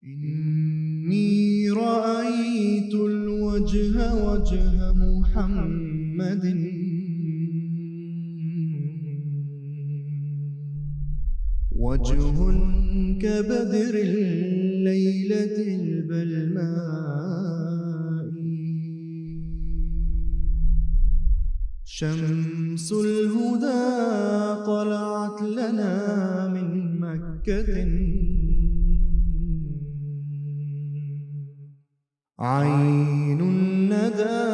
إني رأيت الوجه وجه محمد وجه كبدر الليلة البلماء شمس الهدى طلعت لنا من مكة عين الندى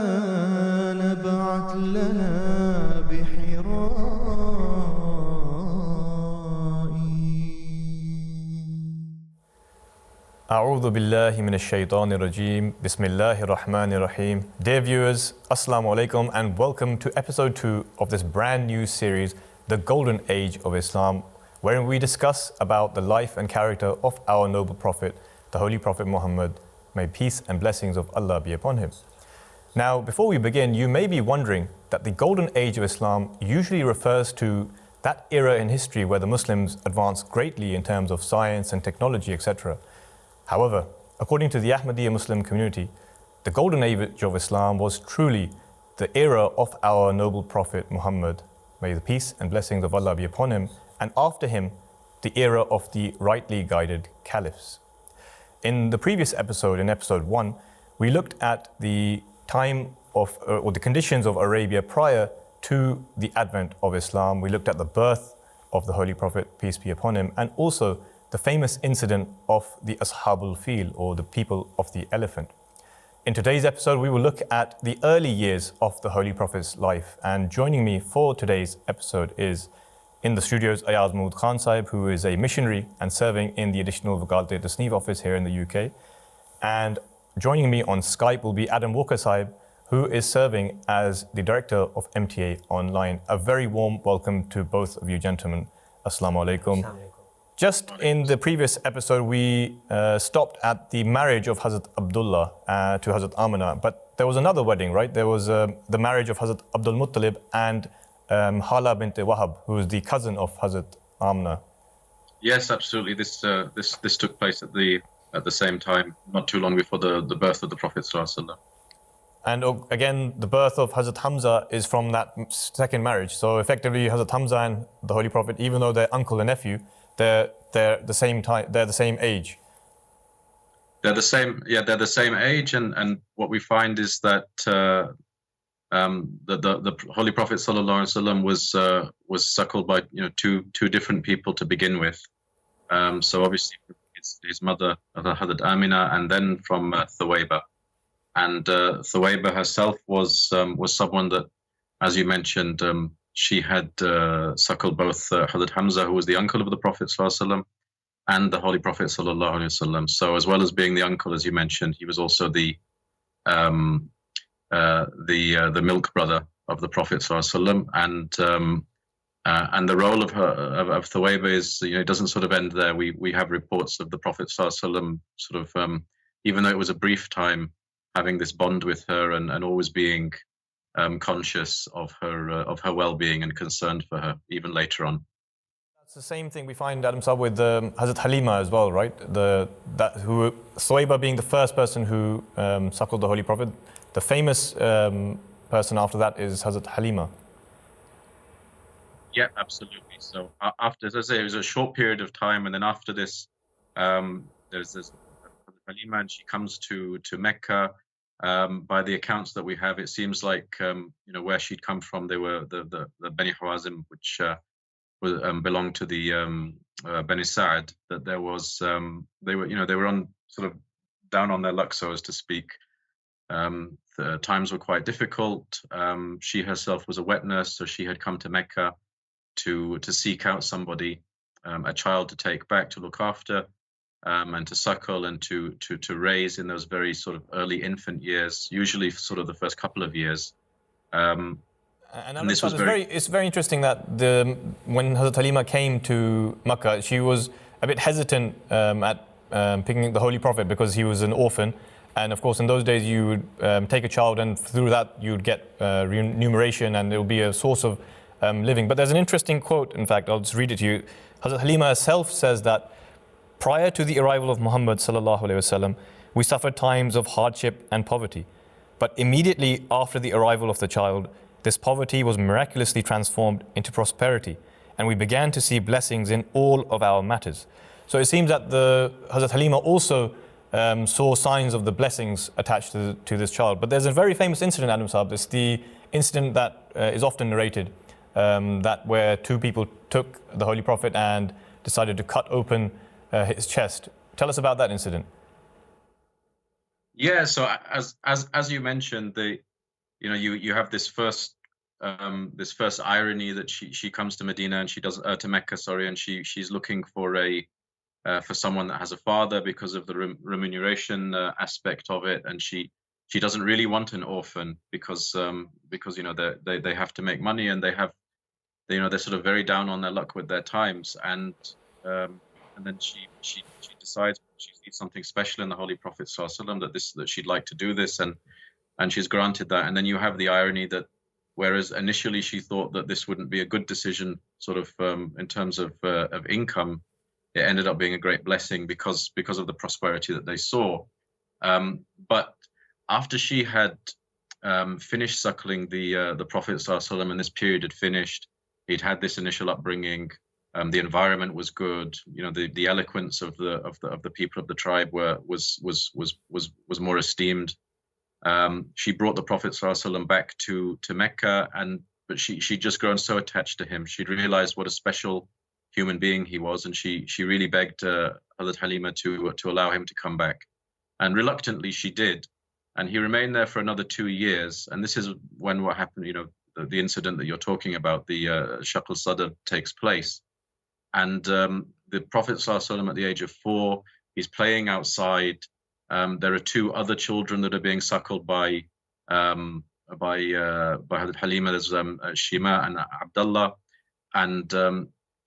نبعت لنا بحراء A'udhu billahi minash shaitanir rajim. Bismillahir rahmanir rahim. Dear viewers, Assalamu alaikum and welcome to episode 2 of this brand new series, The Golden Age of Islam, wherein we discuss about the life and character of our noble Prophet, the Holy Prophet Muhammad. May peace and blessings of Allah be upon him. Now, before we begin, you may be wondering that the Golden Age of Islam usually refers to that era in history where the Muslims advanced greatly in terms of science and technology, etc. However, according to the Ahmadiyya Muslim community, the Golden Age of Islam was truly the era of our noble Prophet Muhammad. May the peace and blessings of Allah be upon him, and after him, the era of the rightly guided caliphs. In the previous episode, in episode 1, we looked at the time of, or the conditions of Arabia prior to the advent of Islam. We looked at the birth of the Holy Prophet, peace be upon him, and also the famous incident of the Ashabul Fil, or the people of the elephant. In today's episode, we will look at the early years of the Holy Prophet's life. And joining me for today's episode is, in the studios, Ayaz Mahmood Khan Sahib, who is a missionary and serving in the additional Vakalte Tasneef office here in the UK. And joining me on Skype will be Adam Walker Sahib, who is serving as the director of MTA Online. A very warm welcome to both of you gentlemen. Assalamu alaikum. Just in the previous episode, we stopped at the marriage of Hazrat Abdullah to Hazrat Amina, but there was another wedding, right? There was the marriage of Hazrat Abdul Muttalib and Hala bint Wahab, who was the cousin of Hazrat Amina. Yes, absolutely. This took place at the same time, not too long before the birth of the Prophet ﷺ. And again, the birth of Hazrat Hamza is from that second marriage. So effectively, Hazrat Hamza and the Holy Prophet, even though they're uncle and nephew, they're the same time. They're the same age. They're the same. Yeah, they're the same age. And what we find is that the Holy Prophet ﷺ was suckled by two different people to begin with. So obviously his mother Hazrat Amina, and then from Thuwayba. And Thuwayba herself was someone that, as you mentioned, she had suckled both Hazrat Hamza, who was the uncle of the Prophet ﷺ, and the Holy Prophet ﷺ. So as well as being the uncle, as you mentioned, he was also the milk brother of the Prophet ﷺ. And the role of Thuwayba is, it doesn't sort of end there. We have reports of the Prophet ﷺ sort of, even though it was a brief time, having this bond with her and always being conscious of her well-being and concerned for her, even later on. That's the same thing we find, Adam Sahib, with Hazrat Halima as well, right? Thuwayba being the first person who suckled the Holy Prophet. The famous person after that is Hazrat Halima. Yeah, absolutely. So after, as I say, it was a short period of time, and then after this, there's this Halima, and she comes to Mecca. By the accounts that we have, it seems like where she'd come from, they were the Bani Hawazim, which belonged to the Bani Sa'd. That there was they were on sort of down on their luck, so as to speak. The times were quite difficult. She herself was a wet nurse, so she had come to Mecca to seek out somebody, a child to take back to look after. And to suckle and to raise in those very sort of early infant years, usually sort of the first couple of years. And this was it's very interesting that when Hazrat Halima came to Mecca, she was a bit hesitant at picking the Holy Prophet because he was an orphan. And of course, in those days, you would take a child, and through that, you would get remuneration, and it would be a source of living. But there's an interesting quote, in fact, I'll just read it to you. Hazrat Halima herself says that Prior to the arrival of Muhammad sallallahu alaihi wasallam, we suffered times of hardship and poverty. But immediately after the arrival of the child, this poverty was miraculously transformed into prosperity, and we began to see blessings in all of our matters. So it seems that the Hazrat Halima also saw signs of the blessings attached to this child. But there's a very famous incident, Adam Saab. It's the incident that is often narrated, that where two people took the Holy Prophet and decided to cut open his chest. Tell us about that incident. Yeah, so as you mentioned, you have this first irony that she comes to Medina and she does to Mecca, sorry, and she's looking for for someone that has a father because of the remuneration aspect of it, and she doesn't really want an orphan because they have to make money, and they're sort of very down on their luck with their times, and then she decides she sees something special in the Holy Prophet ﷺ, that she'd like to do this, and she's granted that. And then you have the irony that whereas initially she thought that this wouldn't be a good decision, sort of in terms of income, it ended up being a great blessing because of the prosperity that they saw. But after she had finished suckling the Prophet ﷺ, and this period had finished, he'd had this initial upbringing. The environment was good. The eloquence of the people of the tribe was more esteemed. She brought the Prophet ﷺ back to Mecca, but she'd just grown so attached to him. She'd realized what a special human being he was, and she really begged Hazrat Halima to allow him to come back, and reluctantly she did, and he remained there for another 2 years. And this is when what happened, the incident that you're talking about, the Shaq al-Sadr, takes place. And the Prophet ﷺ, at the age of 4, he's playing outside. There are 2 other children that are being suckled by Hazrat Halima. There's Shima and Abdullah, and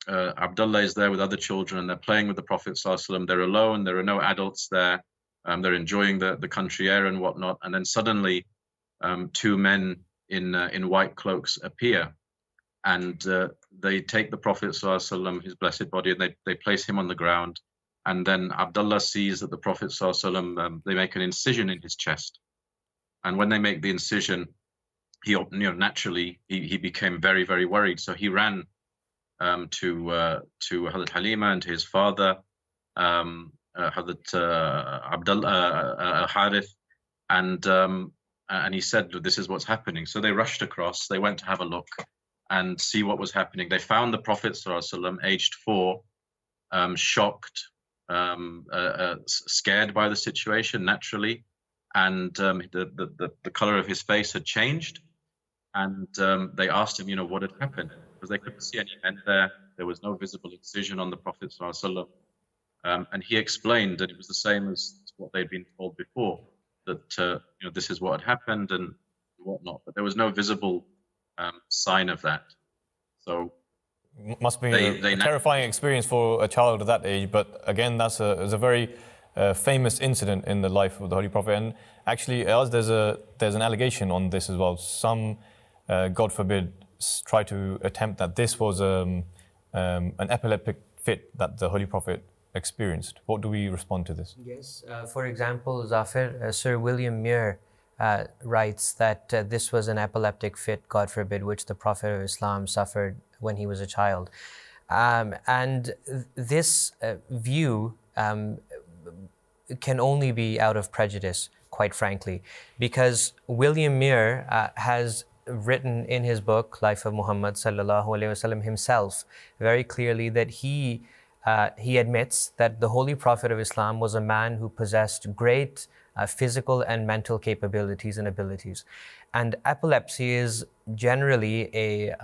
Abdullah is there with other children, and they're playing with the Prophet ﷺ. They're alone. There are no adults there. They're enjoying the country air and whatnot. And then suddenly, 2 men in white cloaks appear, and they take the Prophet ﷺ, his blessed body, and they place him on the ground. And then Abdullah sees that the Prophet ﷺ, they make an incision in his chest. And when they make the incision, he naturally he became very, very worried. So he ran to Hazrat Halima and to his father, Hazrat Abdullah Harith, and he said, "This is what's happening." So they rushed across. They went to have a look and see what was happening. They found the Prophet ﷺ, aged 4, shocked, scared by the situation naturally, and the color of his face had changed. And they asked him, what had happened, because they couldn't see any men there. There was no visible incision on the Prophet ﷺ. And he explained that it was the same as what they'd been told before, that this is what had happened and whatnot, but there was no visible sign of that. So must be a terrifying experience for a child of that age. But again, that's a very famous incident in the life of the Holy Prophet. And actually, there's an allegation on this as well. Some, God forbid, try to attempt that this was an epileptic fit that the Holy Prophet experienced. What do we respond to this? Yes, for example, Zafir, Sir William Muir writes that this was an epileptic fit, God forbid, which the Prophet of Islam suffered when he was a child. And this view can only be out of prejudice, quite frankly, because William Muir has written in his book, Life of Muhammad sallallahu alaihi wasallam, himself very clearly that he admits that the Holy Prophet of Islam was a man who possessed great physical and mental capabilities and abilities. And epilepsy is generally a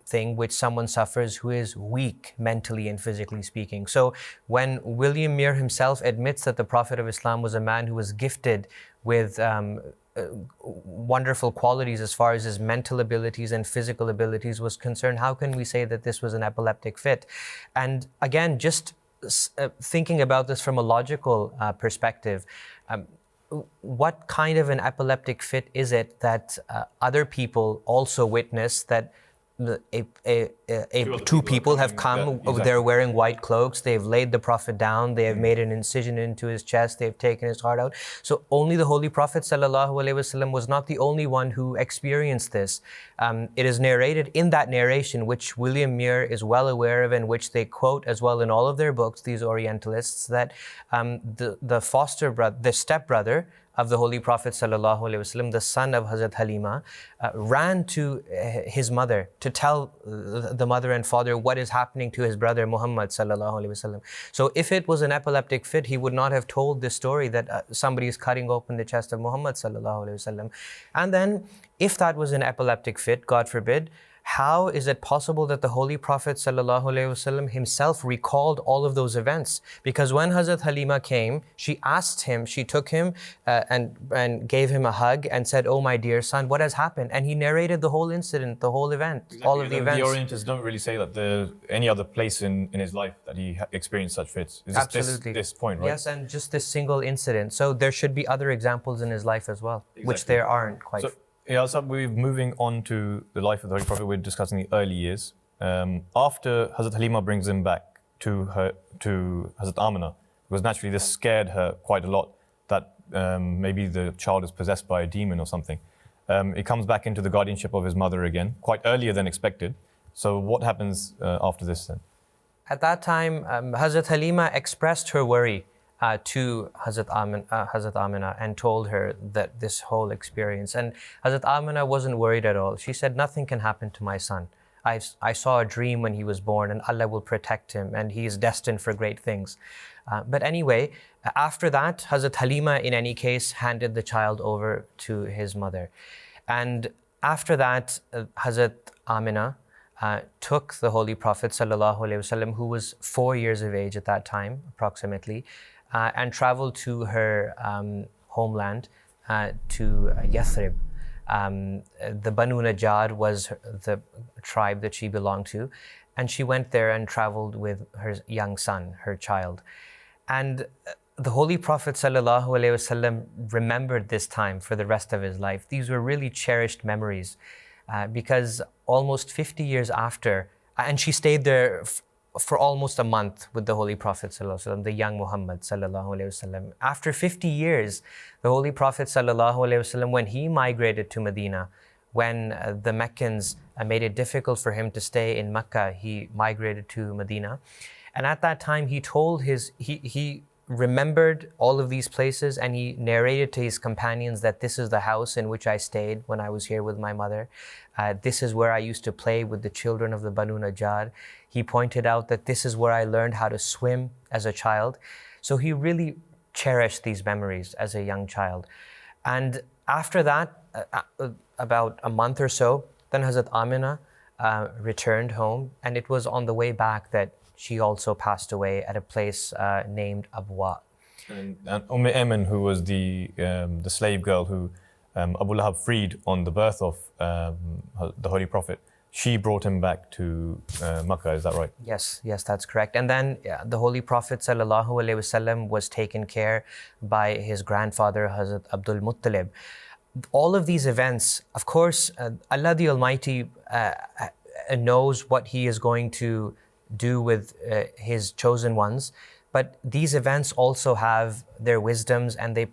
thing which someone suffers who is weak mentally and physically speaking. So when William Muir himself admits that the Prophet of Islam was a man who was gifted with wonderful qualities as far as his mental abilities and physical abilities was concerned, how can we say that this was an epileptic fit? And again, just thinking about this from a logical perspective, what kind of an epileptic fit is it that other people also witness that Two people have come. They're wearing white cloaks. They've laid the Prophet down. They have made an incision into his chest. They've taken his heart out. So only the Holy Prophet ﷺ was not the only one who experienced this. It is narrated in that narration, which William Muir is well aware of, and which they quote as well in all of their books, these Orientalists, that the foster brother, the stepbrother of the Holy Prophet ﷺ, the son of Hazrat Halima, ran to his mother to tell the mother and father what is happening to his brother Muhammad ﷺ. So if it was an epileptic fit, he would not have told this story that somebody is cutting open the chest of Muhammad ﷺ. And then if that was an epileptic fit, God forbid, how is it possible that the Holy Prophet ﷺ himself recalled all of those events? Because when Hazrat Halima came, she asked him, she took him and gave him a hug and said, "Oh, my dear son, what has happened?" And he narrated the whole incident, the whole event, all of the events. The Orientalists don't really say that there's any other place in his life that he experienced such fits. It's just Absolutely. this point, right? Yes, and just this single incident. So there should be other examples in his life as well, which there aren't quite. So, yeah, so we're moving on to the life of the Holy Prophet. We're discussing the early years. After Hazrat Halima brings him back to Hazrat Amina, because naturally this scared her quite a lot, that maybe the child is possessed by a demon or something. He comes back into the guardianship of his mother again, quite earlier than expected. So what happens after this then? At that time, Hazrat Halima expressed her worry to Hazrat Amina and told her that this whole experience. And Hazrat Amina wasn't worried at all. She said, "Nothing can happen to my son. I saw a dream when he was born, and Allah will protect him, and he is destined for great things." But anyway, after that, Hazrat Halima, in any case, handed the child over to his mother. And after that, Hazrat Amina took the Holy Prophet ﷺ, who was 4 years of age at that time, approximately, and traveled to her homeland, to Yathrib. The Banu Najjar was the tribe that she belonged to, and she went there and traveled with her young son, her child. And the Holy Prophet ﷺ remembered this time for the rest of his life. These were really cherished memories, because almost 50 years after, and she stayed there for almost a month with the Holy Prophet ﷺ, the young Muhammad ﷺ. After 50 years, the Holy Prophet ﷺ, when he migrated to Medina, when the Meccans made it difficult for him to stay in Mecca, he migrated to Medina. And at that time, he remembered all of these places, and he narrated to his companions that this is the house in which I stayed when I was here with my mother. This is where I used to play with the children of the Banu Najjar. He pointed out that this is where I learned how to swim as a child. So he really cherished these memories as a young child. And after that, about a month or so, then Hazrat Amina returned home, and it was on the way back that she also passed away at a place named Abwa. And Ayman, who was the slave girl who Abu Lahab freed on the birth of the Holy Prophet, she brought him back to Makkah, is that right? Yes, that's correct. And then the Holy Prophet ﷺ was taken care by his grandfather, Hazrat Abdul Muttalib. All of these events, of course, Allah the Almighty knows what He is going to do with His chosen ones, but these events also have their wisdoms, and they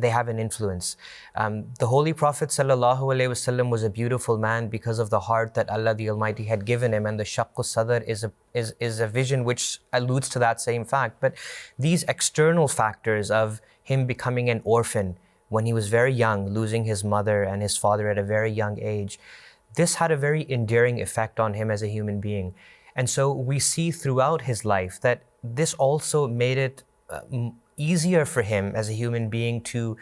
have an influence. The Holy Prophet ﷺ was a beautiful man because of the heart that Allah the Almighty had given him, and the Shaqqu Sadr is a vision which alludes to that same fact. But these external factors of him becoming an orphan when he was very young, losing his mother and his father at a very young age, this had a very endearing effect on him as a human being. And so we see throughout his life that this also made it easier for him as a human being to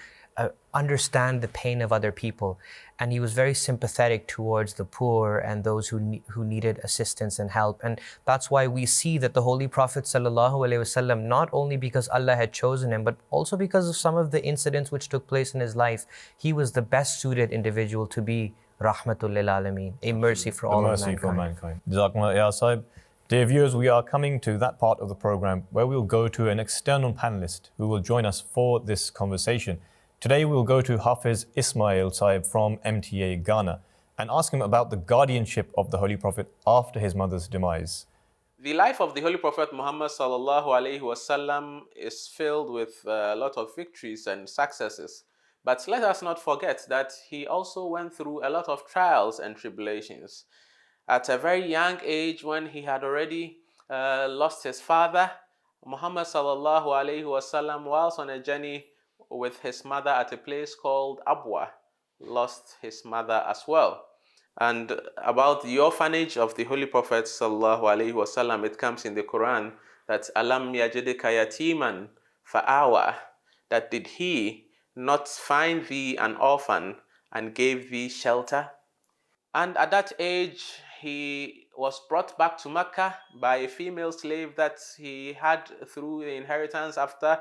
understand the pain of other people. And he was very sympathetic towards the poor and those who needed assistance and help. And that's why we see that the Holy Prophet ﷺ, not only because Allah had chosen him, but also because of some of the incidents which took place in his life, he was the best suited individual to be Rahmatul lil Alameen, a mercy for all of mankind. Jazakumullah, Ya Sahib. Dear viewers, we are coming to that part of the program where we'll go to an external panelist who will join us for this conversation. Today we'll go to Hafiz Ismail Sahib from MTA Ghana. and ask him about the guardianship of the Holy Prophet after his mother's demise. The life of the Holy Prophet Muhammad sallallahu alaihi wasallam is filled with a lot of victories and successes. But let us not forget that he also went through a lot of trials and tribulations. At a very young age, when he had already lost his father, Muhammad sallallahu alaihi wasallam, whilst on a journey with his mother at a place called Abwa, lost his mother as well. And about the orphanage of the Holy Prophet sallallahu alaihi wasallam, it comes in the Quran that Alam yajidika yatiman fa'awa, that did he not find thee an orphan and gave thee shelter? And at that age, he was brought back to Mecca by a female slave that he had through the inheritance after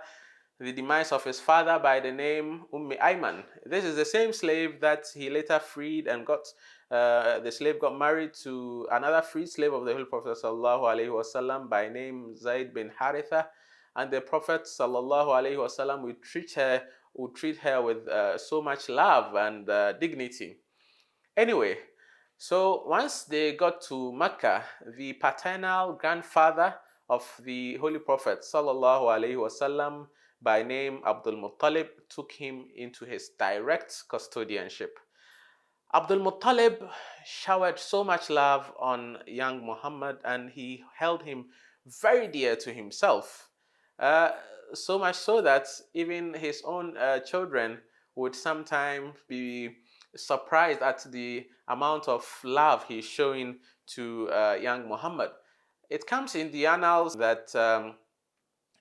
the demise of his father, by the name Ayman. This is the same slave that he later freed and the slave got married to another free slave of the Holy Prophet sallallahu alaihi wasallam by name Zaid bin Haritha. And the Prophet sallallahu alaihi wasallam would treat her with so much love and dignity. Anyway, so once they got to Mecca, the paternal grandfather of the Holy Prophet sallallahu alaihi wasallam by name Abdul Muttalib took him into his direct custodianship. Abdul Muttalib showered so much love on young Muhammad, and he held him very dear to himself. So much so that even his own children would sometimes be surprised at the amount of love he's showing to young Muhammad. It comes in the annals that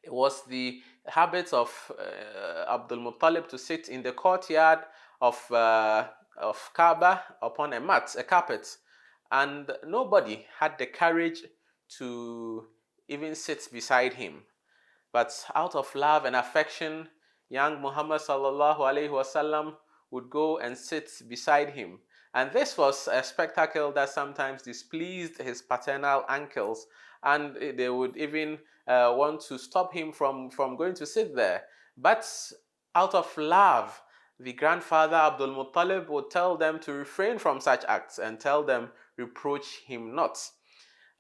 it was the habit of Abdul Muttalib to sit in the courtyard of Kaaba upon a mat, a carpet, and nobody had the courage to even sit beside him. But out of love and affection, young Muhammad sallallahu alaihi wasallam would go and sit beside him. And this was a spectacle that sometimes displeased his paternal uncles, and they would even want to stop him from going to sit there. But out of love, the grandfather Abdul Muttalib would tell them to refrain from such acts and tell them, reproach him not.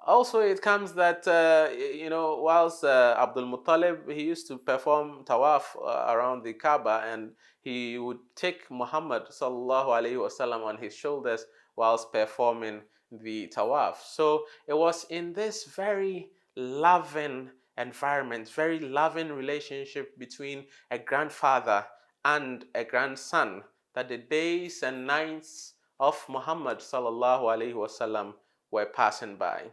Also, it comes that, whilst Abdul Muttalib, he used to perform tawaf around the Kaaba, and he would take Muhammad sallallahu alaihi wasallam on his shoulders whilst performing the tawaf. So it was in this very loving environment, very loving relationship between a grandfather and a grandson, that the days and nights of Muhammad sallallahu alaihi wasallam were passing by.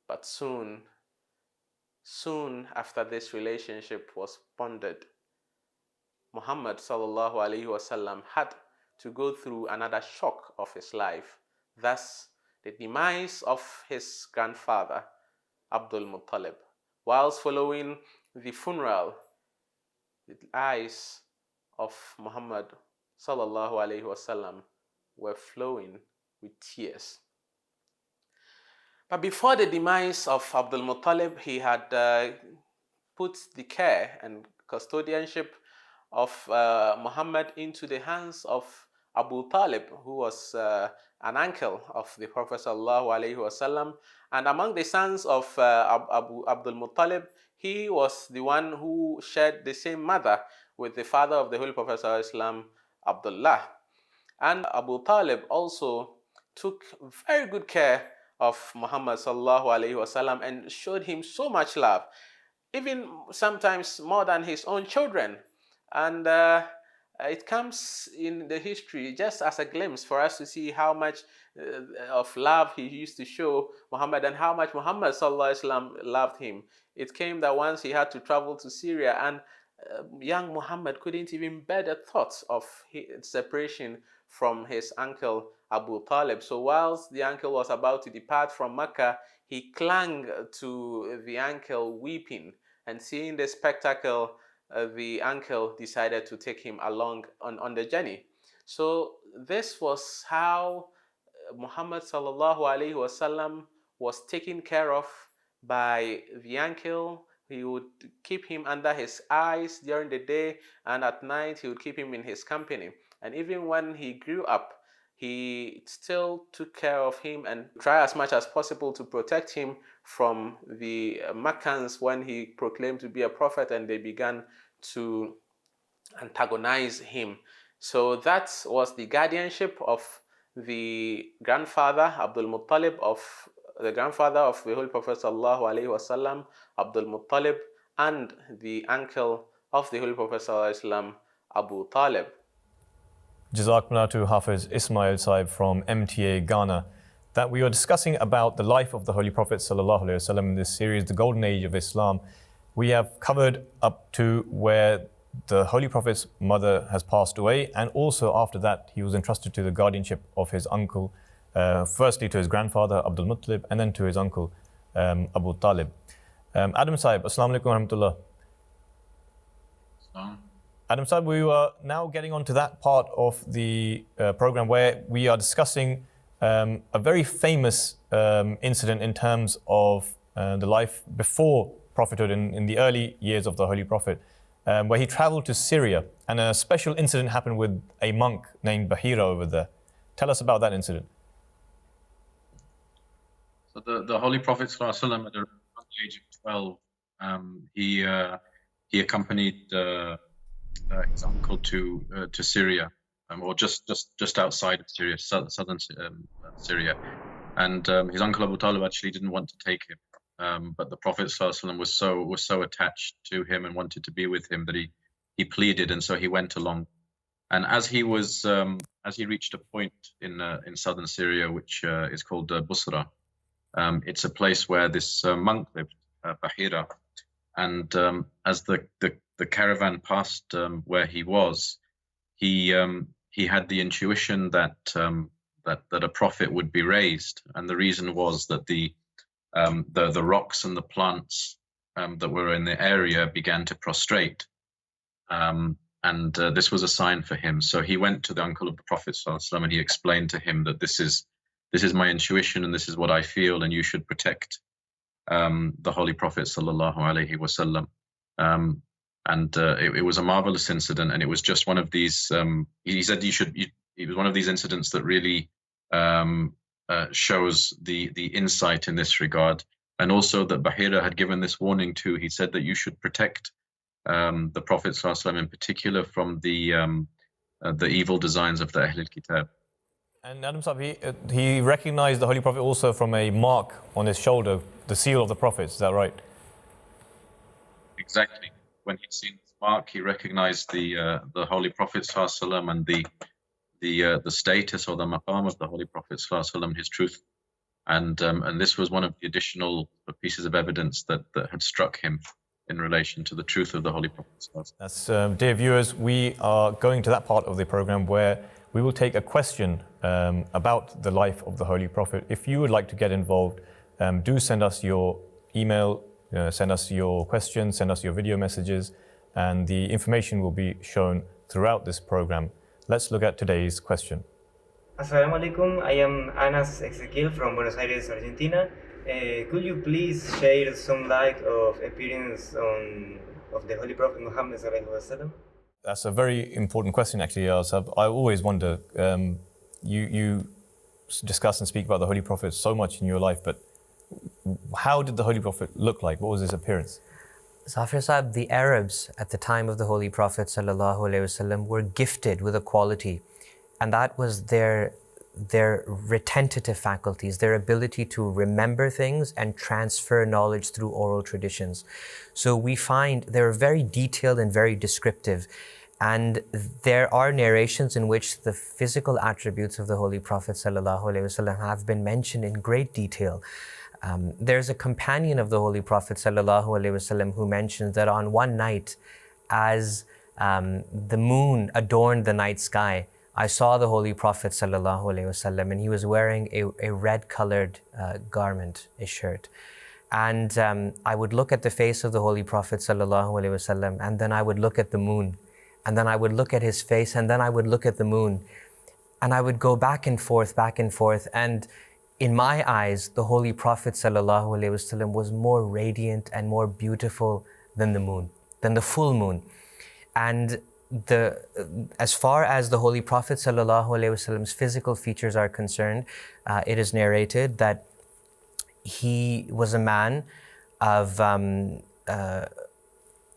But soon after this relationship was bonded, Muhammad sallallahu alaihi wasallam had to go through another shock of his life. Thus, the demise of his grandfather, Abdul Muttalib. Whilst following the funeral, the eyes of Muhammad sallallahu alaihi wasallam were flowing with tears. But before the demise of Abdul Muttalib, he had put the care and custodianship of Muhammad into the hands of Abu Talib, who was an uncle of the Prophet sallallahu alaihi wasallam. And among the sons of Abdul Muttalib, he was the one who shared the same mother with the father of the Holy Prophet sallallahu alaihi wasallam, Abdullah. And Abu Talib also took very good care of Muhammad sallallahu alaihi wasallam and showed him so much love, even sometimes more than his own children. And it comes in the history just as a glimpse for us to see how much of love he used to show Muhammad and how much Muhammad sallallahu alaihi wasallam loved him. It came that once he had to travel to Syria, and young Muhammad couldn't even bear the thought of separation from his uncle Abu Talib. So whilst the uncle was about to depart from Mecca, he clung to the uncle weeping, and seeing the spectacle, the uncle decided to take him along on the journey. So this was how Muhammad sallallahu alaihi wasallam was taken care of by the uncle. He would keep him under his eyes during the day, and at night he would keep him in his company. And even when he grew up, he still took care of him and tried as much as possible to protect him from the Meccans when he proclaimed to be a prophet and they began to antagonize him. So that was the guardianship of the grandfather, Abdul Muttalib, of the grandfather of the Holy Prophet Sallallahu Alaihi Wasallam, Abdul Muttalib, and the uncle of the Holy Prophet Sallallahu Alaihi Wasallam, Abu Talib. Jazakumullah to Hafiz Ismail Saib from MTA Ghana, that we were discussing about the life of the Holy Prophet Sallallahu Alaihi Wasallam in this series, The Golden Age of Islam. We have covered up to where the Holy Prophet's mother has passed away, and also after that he was entrusted to the guardianship of his uncle, firstly to his grandfather Abdul Muttalib and then to his uncle Abu Talib. Adam Saib, Assalamu alaikum wa rahmatullah. Adam Saib, we are now getting on to that part of the program where we are discussing a very famous incident in terms of the life before prophethood, in the early years of the Holy Prophet, where he traveled to Syria, and a special incident happened with a monk named Bahira over there. Tell us about that incident. So the Holy Prophet ﷺ, at around the age of 12, he accompanied his uncle to Syria, or just outside of Syria, southern Syria, and his uncle Abu Talib actually didn't want to take him, but the Prophet ﷺ was so attached to him and wanted to be with him that he pleaded, and so he went along. And as he reached a point in southern Syria, which is called Busra, it's a place where this monk lived, Bahira, and as the caravan passed where he was, he had the intuition that a prophet would be raised, and the reason was that the rocks and the plants that were in the area began to prostrate, and this was a sign for him. So he went to the uncle of the Prophet ﷺ and he explained to him that this is my intuition and this is what I feel, and you should protect the Holy Prophet Sallallahu Alaihi Wasallam. And it was a marvelous incident, and it was just one of these. He said it was one of these incidents that really shows the insight in this regard, and also that Bahira had given this warning too. He said that you should protect the Prophet ﷺ in particular from the evil designs of the Ahlul Kitab. And Adam Saab, he recognized the Holy Prophet also from a mark on his shoulder, the seal of the Prophet. Is that right? Exactly. When he'd seen this mark, he recognized the Holy Prophet ﷺ and the status or the maqam of the Holy Prophet ﷺ, his truth, and this was one of the additional pieces of evidence that had struck him in relation to the truth of the Holy Prophet ﷺ. That's, dear viewers, we are going to that part of the program where we will take a question about the life of the Holy Prophet. If you would like to get involved, do send us your email, send us your questions, send us your video messages, and the information will be shown throughout this program. Let's look at today's question. Assalamu alaikum. I am Anas Ezequiel from Buenos Aires, Argentina. Could you please share some light of appearance of the Holy Prophet Muhammad sallallahu alaihi wasallam? That's a very important question, actually, Sab. I always wonder, you discuss and speak about the Holy Prophet so much in your life, but how did the Holy Prophet look like? What was his appearance? Zafir Saab, the Arabs at the time of the Holy Prophet sallallahu alaihi wasallam were gifted with a quality, and that was their retentive faculties, their ability to remember things and transfer knowledge through oral traditions. So we find they're very detailed and very descriptive. And there are narrations in which the physical attributes of the Holy Prophet ﷺ have been mentioned in great detail. There's a companion of the Holy Prophet ﷺ who mentions that on one night, as the moon adorned the night sky, I saw the Holy Prophet ﷺ, and he was wearing a red-colored garment, a shirt. And I would look at the face of the Holy Prophet ﷺ, and then I would look at the moon. And then I would look at his face, and then I would look at the moon. And I would go back and forth. And in my eyes, the Holy Prophet ﷺ was more radiant and more beautiful than the moon, than the full moon. And as far as the Holy Prophet ﷺ's physical features are concerned, it is narrated that he was a man of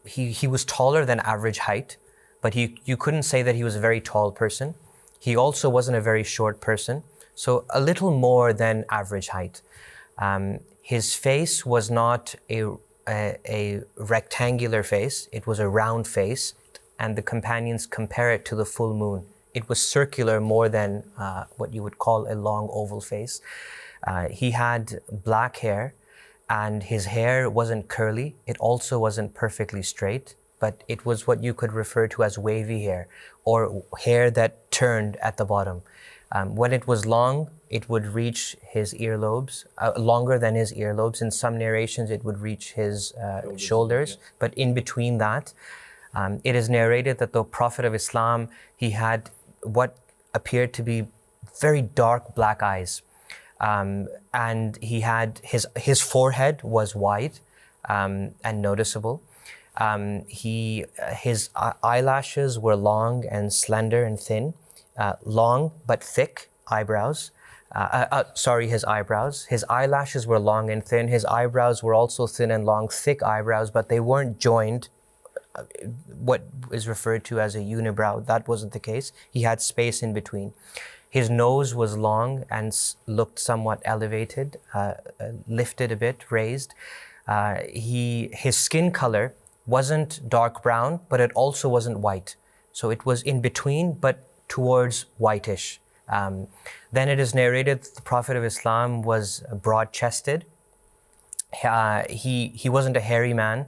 he was taller than average height, but you couldn't say that he was a very tall person. He also wasn't a very short person, so a little more than average height. His face was not a rectangular face, it was a round face, and the companions compare it to the full moon. It was circular more than what you would call a long oval face. He had black hair, and his hair wasn't curly, it also wasn't perfectly straight, but it was what you could refer to as wavy hair, or hair that turned at the bottom. When it was long, it would reach his earlobes, longer than his earlobes. In some narrations, it would reach his shoulders, but in between that, it is narrated that the Prophet of Islam, he had what appeared to be very dark black eyes. And he had his forehead was wide and noticeable. His eyelashes were long and slender and thin, long but thick eyebrows. His eyebrows. His eyelashes were long and thin. His eyebrows were also thin and long, thick eyebrows, but they weren't joined, what is referred to as a unibrow. That wasn't the case. He had space in between. His nose was long and looked somewhat elevated, lifted a bit, raised. His skin color wasn't dark brown, but it also wasn't white. So it was in between, but towards whitish. Then it is narrated that the Prophet of Islam was broad-chested. He wasn't a hairy man.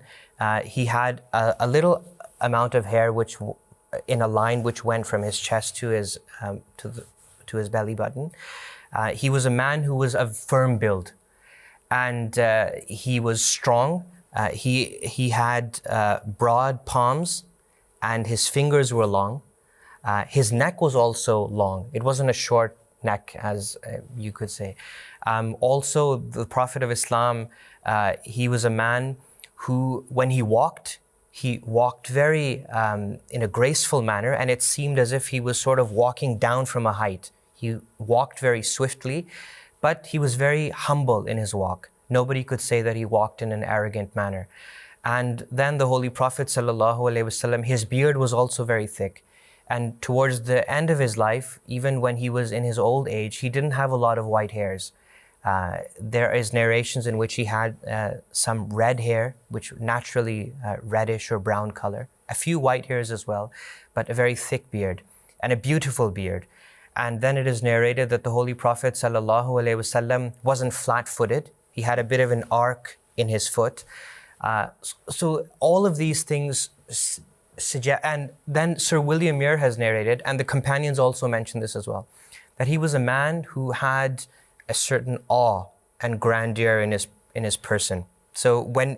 He had a little amount of hair which in a line which went from his chest to his belly button. He was a man who was of firm build, and he was strong. He had broad palms, and his fingers were long. His neck was also long. It wasn't a short neck, as you could say. Also, the Prophet of Islam, he was a man who, when he walked very in a graceful manner, and it seemed as if he was sort of walking down from a height. He walked very swiftly, but he was very humble in his walk. Nobody could say that he walked in an arrogant manner. And then the Holy Prophet ﷺ, his beard was also very thick. And towards the end of his life, even when he was in his old age, he didn't have a lot of white hairs. There is narrations in which he had some red hair, which naturally reddish or brown color, a few white hairs as well, but a very thick beard and a beautiful beard. And then it is narrated that the Holy Prophet ﷺ wasn't flat-footed. He had a bit of an arc in his foot. So all of these things suggest, and then Sir William Muir has narrated, and the companions also mention this as well, that he was a man who had a certain awe and grandeur in his person. So when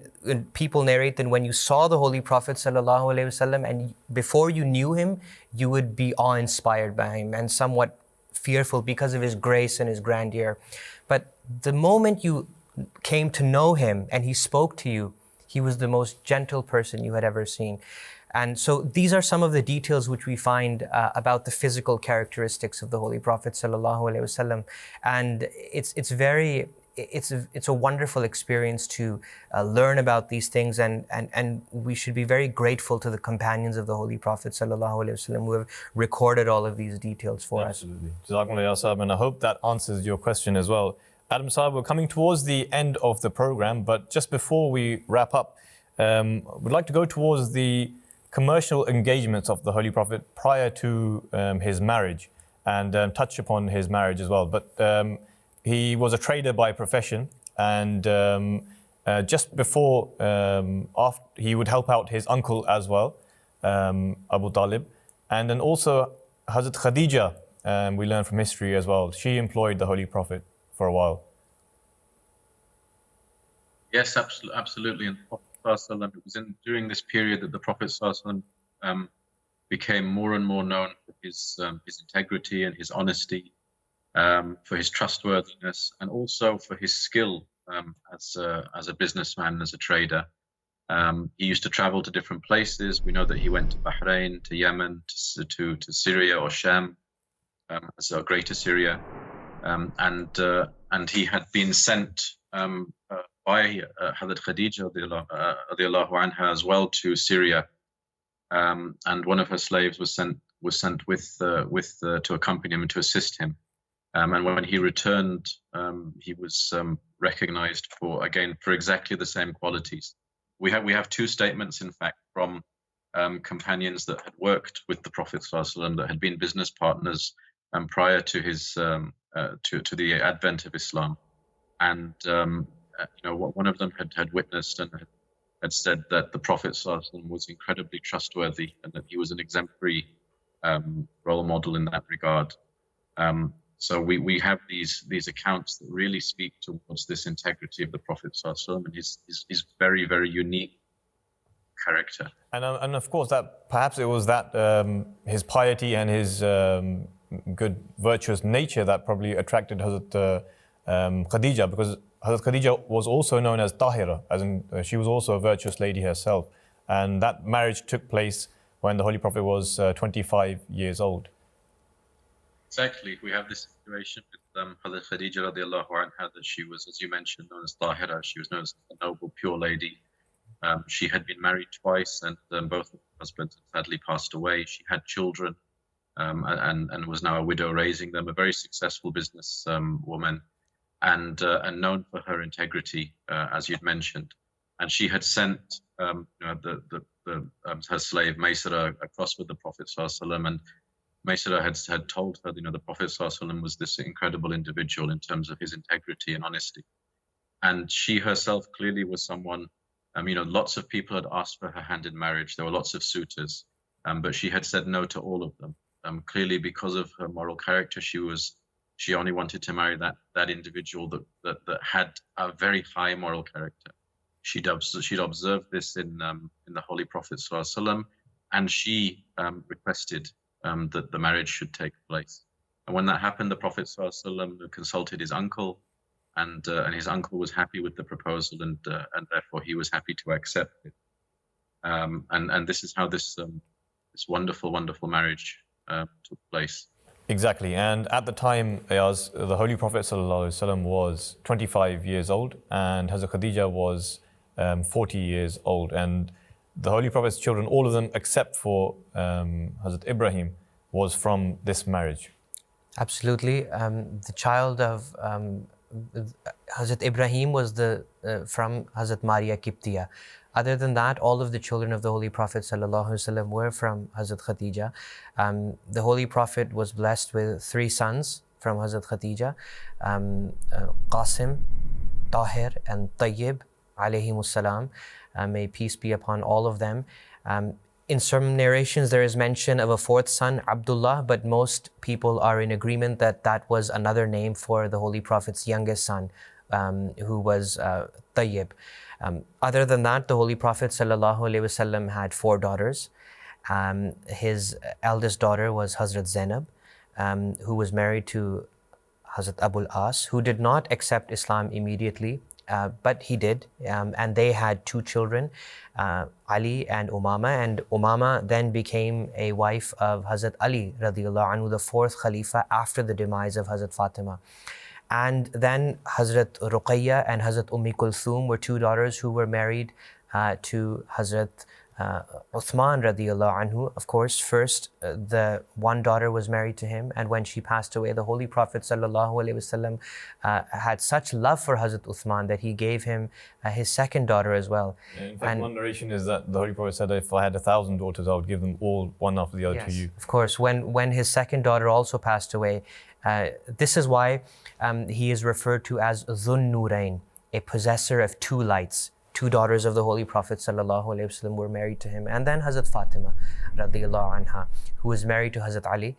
people narrate that when you saw the Holy Prophet ﷺ and before you knew him, you would be awe-inspired by him and somewhat fearful because of his grace and his grandeur. But the moment you came to know him and he spoke to you, he was the most gentle person you had ever seen. And so these are some of the details which we find about the physical characteristics of the Holy Prophet ﷺ. And it's a wonderful experience to learn about these things, and we should be very grateful to the companions of the Holy Prophet ﷺ who have recorded all of these details for us. Absolutely. Jazakumullah Sahib, and I hope that answers your question as well. Adam Sahib, we're coming towards the end of the program, but just before we wrap up, we'd like to go towards the commercial engagements of the Holy Prophet prior to his marriage, and touch upon his marriage as well. But he was a trader by profession, and just before, after, he would help out his uncle as well, Abu Talib. And then also Hazrat Khadija, we learn from history as well, she employed the Holy Prophet for a while. Yes, absolutely. And the Prophet, it was during this period that the Prophet became more and more known for his integrity and his honesty, for his trustworthiness, and also for his skill as a businessman, as a trader. He used to travel to different places. We know that he went to Bahrain, to Yemen, to Syria or Sham, so Greater Syria, and he had been sent by Hazrat Khadija radiallahu anha as well to Syria, and one of her slaves was sent to accompany him and to assist him. And when he returned, he was recognized for exactly the same qualities. We have two statements, in fact, from companions that had worked with the Prophet ﷺ, that had been business partners prior to his to the advent of Islam, and one of them had witnessed and had said that the Prophet ﷺ was incredibly trustworthy and that he was an exemplary role model in that regard. So we have these accounts that really speak towards this integrity of the Prophet ﷺ and his very, very unique character. And of course, that perhaps it was that his piety and his good, virtuous nature that probably attracted Hazrat Khadija, because Hazrat Khadija was also known as Tahira, as in she was also a virtuous lady herself. And that marriage took place when the Holy Prophet was 25 years old. Exactly. We have this situation with Hazrat Khadija radiallahu anha, that she was, as you mentioned, known as Tahira. She was known as a noble, pure lady. She had been married twice, and both of her husbands had sadly passed away. She had children, and was now a widow raising them. A very successful business woman, and known for her integrity, as you'd mentioned. And she had sent her slave Maysara across with the Prophet ﷺ, and Maysara had told her, the Prophet ﷺ was this incredible individual in terms of his integrity and honesty. And she herself clearly was someone, lots of people had asked for her hand in marriage. There were lots of suitors, but she had said no to all of them. Clearly, because of her moral character, she only wanted to marry that individual that had a very high moral character. She'd observed this in the Holy Prophet ﷺ, and she requested that the marriage should take place. And when that happened, the Prophet ﷺ consulted his uncle, and his uncle was happy with the proposal, and therefore he was happy to accept it. And this is how this wonderful, wonderful marriage took place. Exactly. And at the time, Ayaz, the Holy Prophet ﷺ was 25 years old, and Hazrat Khadija was 40 years old. And the Holy Prophet's children, all of them except for Hazrat Ibrahim, was from this marriage. Absolutely. The child of Hazrat Ibrahim was from Hazrat Maria Kiptiya. Other than that, all of the children of the Holy Prophet ﷺ were from Hazrat Khadija. The Holy Prophet was blessed with 3 sons from Hazrat Khadija, Qasim, Tahir, and Tayyib, alayhimus salam. May peace be upon all of them. In some narrations, there is mention of a 4th son, Abdullah, but most people are in agreement that that was another name for the Holy Prophet's youngest son, who was Tayyib. Other than that, the Holy Prophet ﷺ had 4 daughters. His eldest daughter was Hazrat Zainab, who was married to Hazrat Abul As, who did not accept Islam immediately, but he did, and they had 2 children, Ali and Umama, and Umama then became a wife of Hazrat Ali radiallahu anhu, the 4th Khalifa after the demise of Hazrat Fatima. And then Hazrat Ruqayya and Hazrat Kulthum were 2 daughters who were married to Hazrat Uthman radiallahu anhu. Of course, first the one daughter was married to him, and when she passed away, the Holy Prophet sallallahu alaihi wasallam had such love for Hazrat Uthman that he gave him his second daughter as well. In fact, one narration is that the Holy Prophet said, if I had 1,000 daughters, I would give them all one after the other to you. Of course, when his second daughter also passed away, this is why he is referred to as Dhun Nurain, a possessor of 2 lights. 2 daughters of the Holy Prophet ﷺ were married to him, and then Hazrat Fatima radiallahu anha, who was married to Hazrat Ali,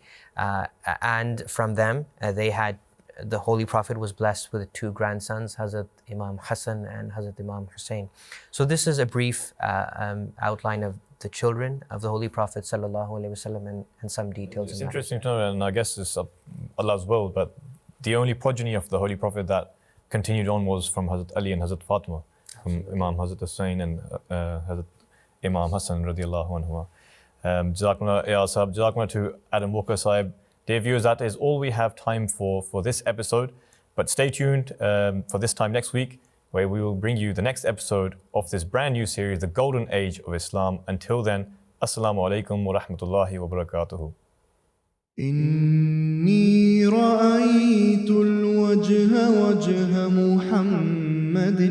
and from them the Holy Prophet was blessed with 2 grandsons, Hazrat Imam Hassan and Hazrat Imam Hussein. So this is a brief outline of the children of the Holy Prophet ﷺ and some details. It's interesting to know, and I guess it's Allah's will, but the only progeny of the Holy Prophet that continued on was from Hazrat Ali and Hazrat Fatima. from Imam Hazrat Hussain and Hazrat Imam Hassan radiallahu anhu. Jazakumullah Ya Sahib, Jazakumullah to Adam Walker Sahib. Dear viewers, that is all we have time for this episode. But stay tuned for this time next week, where we will bring you the next episode of this brand new series, The Golden Age of Islam. Until then, Assalamu alaikum wa rahmatullahi wa barakatuhu. إني رأيت الوجه وجه محمد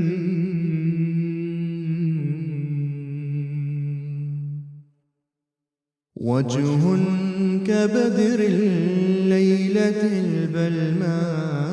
وجه كبدر الليلة البلماء